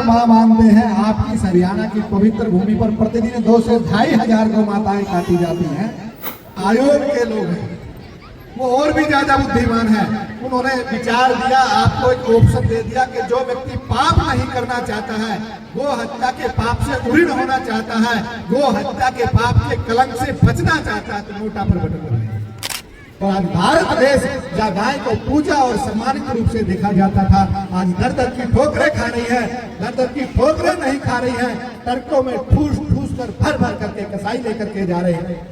मां मानते हैं, आपकी इस हरियाणा की पवित्र भूमि पर प्रतिदिन 2 से 2,500 गौ माताएं काटी जाती हैं। आयोग के लोग हैं, वो और भी ज्यादा बुद्धिमान है। उन्होंने विचार दिया, आपको एक ऑप्शन दे दिया कि जो व्यक्ति पाप नहीं करना चाहता है, गो हत्या के पाप से उऋण होना चाहता है, गो हत्या के पाप के कलंक से बचना चाहता है, तो नोटा पर बटन दबाएं। तो आज भारत देश जहाँ गाय को पूजा और सम्मानित रूप से देखा जाता था, आज दर दर की ठोकरें खा रही है। दर दर की ठोकरें नहीं खा रही है, टरकों में ठूस ठूस कर भर भर करके कसाई लेकर के जा रहे हैं।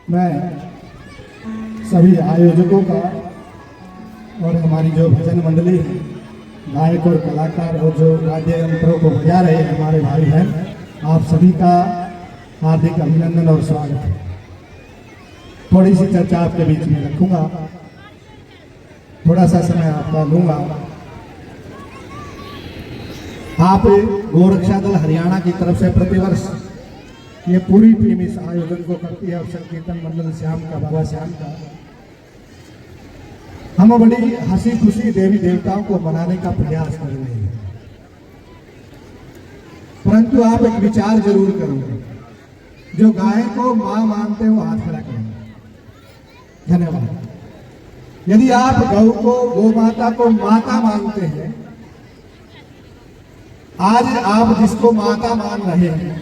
मैं सभी आयोजकों का और हमारी जो भजन मंडली है, गायक और कलाकार और जो वाद्य यंत्रों को बजा रहे हैं हमारे भाई बहन, आप सभी का हार्दिक अभिनंदन और स्वागत है। थोड़ी सी चर्चा आपके बीच में रखूंगा, थोड़ा सा समय आपका लूंगा। आप गोरक्षा दल हरियाणा की तरफ से प्रतिवर्ष ये पूरी टीम इस आयोजन को करती है, अवसर कीर्तन मंडल श्याम का, बाबा श्याम का। हम बड़ी हंसी खुशी देवी देवताओं को मनाने का प्रयास कर रहे हैं, परंतु आप एक विचार जरूर करोगे, जो गाय को मां मानते हो हाथ खड़ा करेंगे। धन्यवाद। यदि आप गौ को, गौ माता को माता मानते हैं, आज आप जिसको माता मान रहे हैं,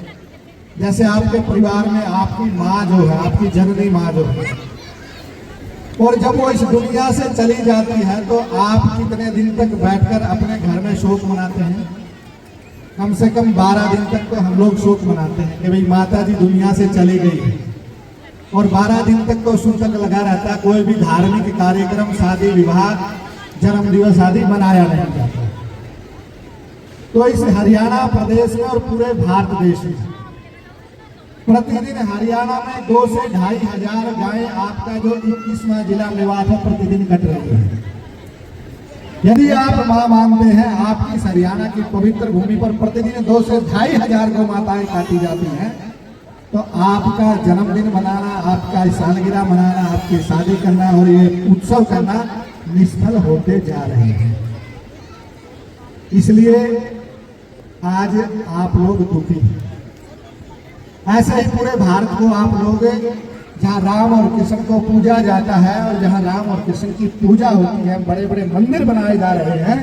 जैसे आपके परिवार में आपकी माँ जो है, आपकी जननी माँ जो है, और जब वो इस दुनिया से चली जाती है तो आप कितने दिन तक बैठकर अपने घर में शोक मनाते हैं? कम से कम 12 दिन तक तो हम लोग शोक मनाते हैं कि भाई माता जी दुनिया से चली गई है, और 12 दिन तक तो सूतक लगा रहता है। कोई भी धार्मिक कार्यक्रम, शादी विवाह, जन्म दिवस आदि मनाया नहीं जाता। तो इस हरियाणा प्रदेश में और पूरे भारत देश में प्रतिदिन हरियाणा में 2 से 2,500 गायें आपका जो 21वां जिला मेवात है प्रतिदिन कट रही है। यदि आप मां मानते हैं, आपकी इस हरियाणा की पवित्र भूमि पर प्रतिदिन 2 से 2,500 गौ माताएं काटी जाती हैं, तो आपका जन्मदिन मनाना, आपका सालगिरह मनाना, आपकी शादी करना और ये उत्सव करना निष्फल होते जा रहे हैं। इसलिए आज आप लोग दुखी हैं। ऐसे ही पूरे भारत को आप लोग, जहाँ राम और कृष्ण को पूजा जाता है और जहाँ राम और कृष्ण की पूजा होती है, बड़े बड़े मंदिर बनाए जा रहे हैं,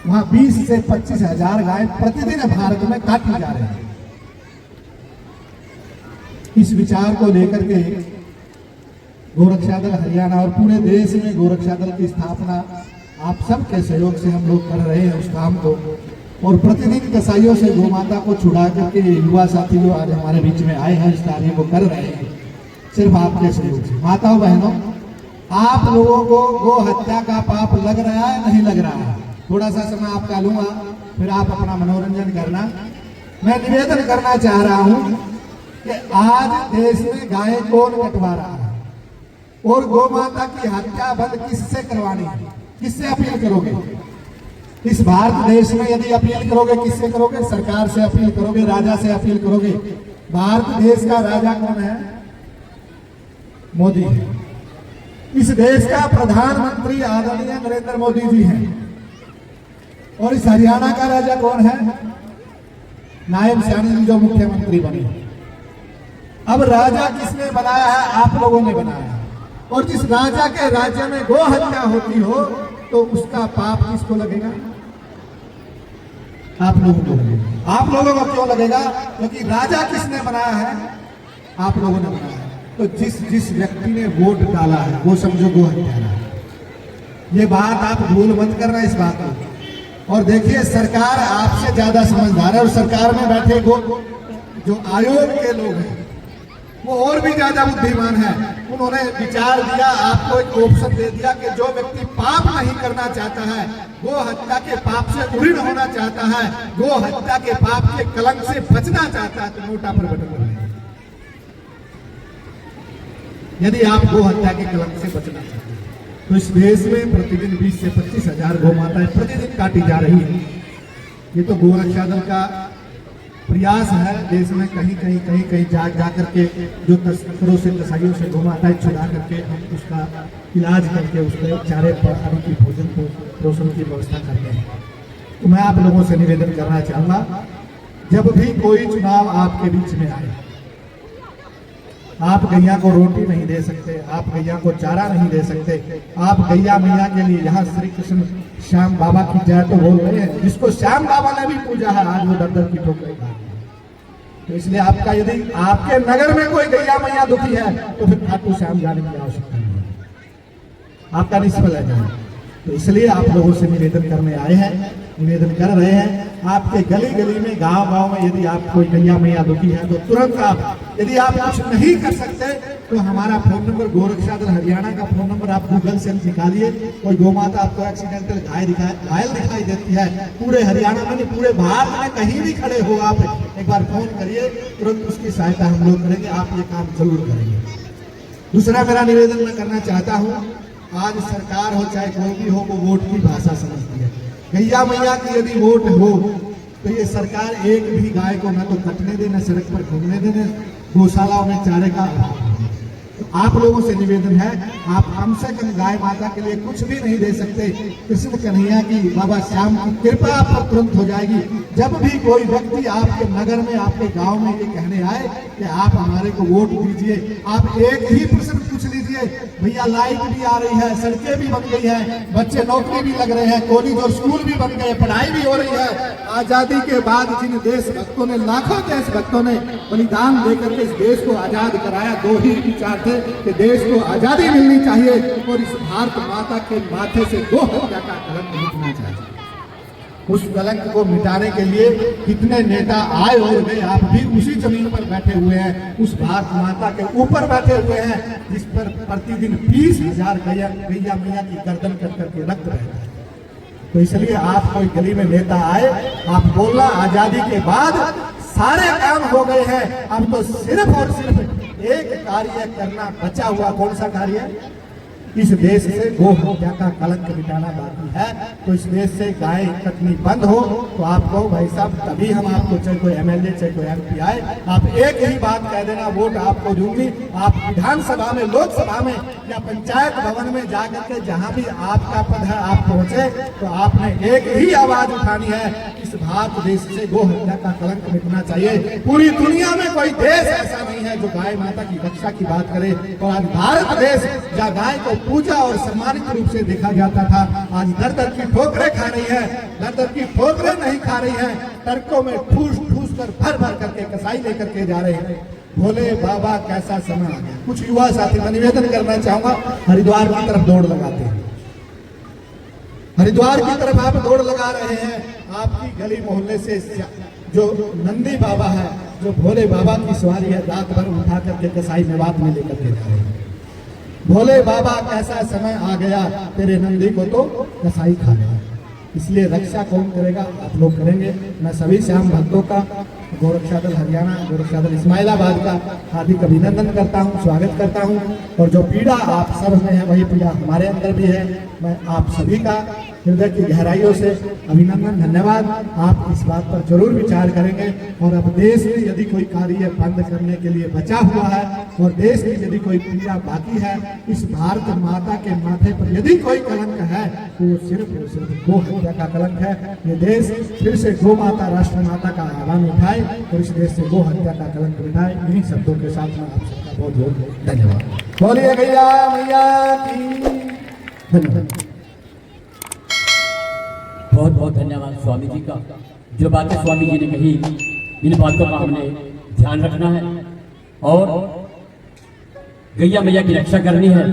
वहाँ 20 से 25,000 गाय प्रतिदिन भारत में काटी जा रही है। इस विचार को लेकर के गोरक्षा दल हरियाणा और पूरे देश में गोरक्षा दल की स्थापना आप सबके सहयोग से हम लोग कर रहे हैं उस काम को, और प्रतिदिन कसाईयों से गोमाता को छुड़ा करके युवा साथी जो आज हमारे बीच में आए हैं इस कार्य को कर रहे हैं, सिर्फ आपके सहयोग से। माताओं बहनों, आप लोगों को गो हत्या का पाप लग रहा है, नहीं लग रहा है? थोड़ा सा समय आपका लूंगा, फिर आप अपना मनोरंजन करना। मैं निवेदन करना चाह रहा हूं कि आज देश में गाय कौन कटवा रहा है, और गो माता की हत्या बंद किससे करवानी है? किससे अपील करोगे? इस भारत देश में यदि अपील करोगे, किससे करोगे? सरकार से अपील करोगे, राजा से अपील करोगे। भारत देश का राजा कौन है? मोदी है। इस देश का प्रधानमंत्री आदरणीय नरेंद्र मोदी जी हैं, और इस हरियाणा का राजा कौन है? नायब सैनी जी जो मुख्यमंत्री बने। अब राजा किसने बनाया है? आप लोगों ने बनाया है। और जिस राजा के राज्य में गो हत्या होती हो तो उसका पाप किसको लगेगा? आप लोगों को लगेगा। आप लोगों को क्यों लगेगा? क्योंकि राजा किसने बनाया है? आप लोगों ने बनाया है। तो जिस जिस व्यक्ति ने वोट डाला है वो समझो गो हत्यारा है। ये बात आप भूल मत करना इस बात को। और देखिए सरकार आपसे ज्यादा समझदार है और सरकार में बैठे जो आयोग के लोग हैं वो और भी ज्यादा बुद्धिमान है। उन्होंने विचार दिया, आपको एक ऑप्शन दे दिया कि जो व्यक्ति पाप नहीं करना चाहता है, गो हत्या के पाप से उड़ीण होना चाहता है, गो हत्या के पाप के कलंक से बचना चाहता है, तो नोटा पर बटन दबाइए। यदि आप गो हत्या के कलंक से बचना चाहते हैं तो इस देश में प्रतिदिन 20 से 25 हजार गौ माताएं प्रतिदिन काटी जा रही है। ये तो गोरक्षा दल का प्रयास है देश में कहीं कहीं जा करके जो तस्करों से कसाईयों से गौ माताएं छुड़ा करके हम उसका इलाज करके उसके चारे प्रकारों की भोजन पोषण की व्यवस्था करते हैं। तो मैं आप लोगों से निवेदन करना चाहूंगा, जब भी कोई चुनाव आपके बीच में आए, आप गैया को रोटी नहीं दे सकते, आप गैया को चारा नहीं दे सकते, आप गैया मैया के लिए यहाँ श्री कृष्ण श्याम बाबा की जय तो बोल रहे हैं, जिसको श्याम बाबा ने भी पूजा है, आज वो दर की ठोकरें खा रहे हैं। तो इसलिए आपका यदि आपके नगर में कोई गैया मैया दुखी है तो फिर खाटू श्याम जाने की आवश्यकता नहीं है, आपका निष्फल है जाए। तो इसलिए आप लोगों से निवेदन करने आए हैं, निवेदन कर रहे हैं, आपके गली गली में गांव गांव में यदि आप कोई गैया मैया दुखी है तो तुरंत आप, यदि आप कुछ नहीं कर सकते तो हमारा फोन नंबर गोरक्षा दल हरियाणा का फोन नंबर आप गूगल से निकालिए। कोई गौ माता आपको एक्सीडेंटल घायल दिखाई देती है, पूरे हरियाणा में नहीं पूरे भारत में कहीं भी खड़े हो आप एक बार फोन करिए, तुरंत उसकी सहायता हम लोग करेंगे। आप ये काम जरूर करेंगे। दूसरा मेरा निवेदन मैं करना चाहता हूँ, आज सरकार हो चाहे कोई भी हो वो वोट की भाषा समझती है। गैया मैया की यदि वोट हो तो ये सरकार एक भी गाय को न तो कटने दे, न सड़क पर घूमने दे, न गौशालाओं में चारे का अभाव। तो आप लोगों से निवेदन है, आप कम से कम गाय माता के लिए कुछ भी नहीं दे सकते, कृष्ण कन्हैया की बाबा श्याम की कृपा आप पर तुरंत हो जाएगी। जब भी कोई व्यक्ति आपके नगर में आपके गांव में ये कहने आए कि आप हमारे को वोट दीजिए, आप एक ही प्रश्न पूछ लीजिए, भैया लाइट भी आ रही है, सड़कें भी बन गई हैं, बच्चे नौकरी भी लग रहे हैं, कॉलेज और स्कूल भी बन गए, पढ़ाई भी हो रही है। आजादी के बाद जिन देशभक्तों ने, लाखों देशभक्तों ने बलिदान देकर के इस देश को आजाद कराया, दो ही विचार थे कि देश को आजादी मिलनी चाहिए और इस भारत माता के माथे से गो हत्या का कलंक मिटना चाहिए। उस कलंक को मिटाने के लिए कितने नेता आए और गए, आप भी उसी जमीन पर बैठे हुए हैं, उस भारत माता के ऊपर बैठे हुए हैं जिस पर प्रतिदिन 20,000 गैया मैया की गर्दन कर करके रक्त बहता है। तो इसलिए आप कोई गली में नेता आए, आप बोलना आजादी के बाद सारे काम हो गए हैं, अब तो सिर्फ और सिर्फ एक कार्य करना बचा हुआ। कौन सा कार्य? इस देश से गो हत्या का कलंक मिटाना बाकी है। तो इस देश से गाय कटनी बंद हो तो आपको भाई साहब, तभी हम आपको, चाहे कोई एमएलए चाहे कोई एमपी आए, आप एक ही बात कह देना, वोट आपको दूंगी। आप विधानसभा में, लोकसभा में या पंचायत भवन में जाकर के जहां भी आपका पद है आप पहुंचे तो आपने एक ही आवाज उठानी है, इस भारत देश से गो हत्या का कलंक मिटना चाहिए। पूरी दुनिया में कोई देश ऐसा नहीं है जो गाय माता की रक्षा की बात करे। और आज भारत देश जहाँ गाय को पूजा और सम्मानित रूप से देखा जाता था, आज दर दर की ठोकरें खा रही है, दर दर की ठोकरें नहीं खा रही है, ट्रकों में ठूस ठूस कर भर भर करके कसाई लेकर के जा रहे हैं। भोले बाबा कैसा समय आ गया। कुछ युवा साथी मैं निवेदन करना चाहूंगा, हरिद्वार की तरफ दौड़ लगाते हैं, हरिद्वार की तरफ आप दौड़ लगा रहे हैं। आपकी गली मोहल्ले से जो नंदी बाबा है, जो भोले बाबा की सवारी है, रात भर उठा करके कसाई मेवात में लेकर के जा रहे हैं। भोले बाबा कैसा समय आ गया, तेरे नंदी को तो कसाई खा गया। इसलिए रक्षा कौन करेगा? आप लोग करेंगे। मैं सभी श्याम भक्तों का, गोरक्षा दल हरियाणा, गोरक्षा दल इस्माइलाबाद का हार्दिक अभिनंदन करता हूं, स्वागत करता हूं। और जो पीड़ा आप सब में है वही पीड़ा हमारे अंदर भी है। मैं आप सभी का हृदय की गहराइयों से अभिनंदन, धन्यवाद। आप इस बात पर जरूर विचार करेंगे। और अब देश में यदि कोई कार्य बंद करने के लिए बचा हुआ है और देश की यदि कोई पीड़ा बाकी है, इस भारत माता के माथे पर यदि कोई कलंक है तो वो सिर्फ और सिर्फ गो हत्या का कलंक है। ये देश फिर से गो माता, राष्ट्र माता का आह्वान उठाए और इस देश से गो हत्या का कलंक मिटाए। इन्हीं शब्दों के साथ मैं आप सबका बहुत बहुत धन्यवाद। बोलिए गैया मैया की धन्यवाद। बहुत बहुत धन्यवाद स्वामी जी का। जो बातें स्वामी जी ने कही, इन बातों का हमने ध्यान रखना है और गैया मैया की रक्षा करनी है।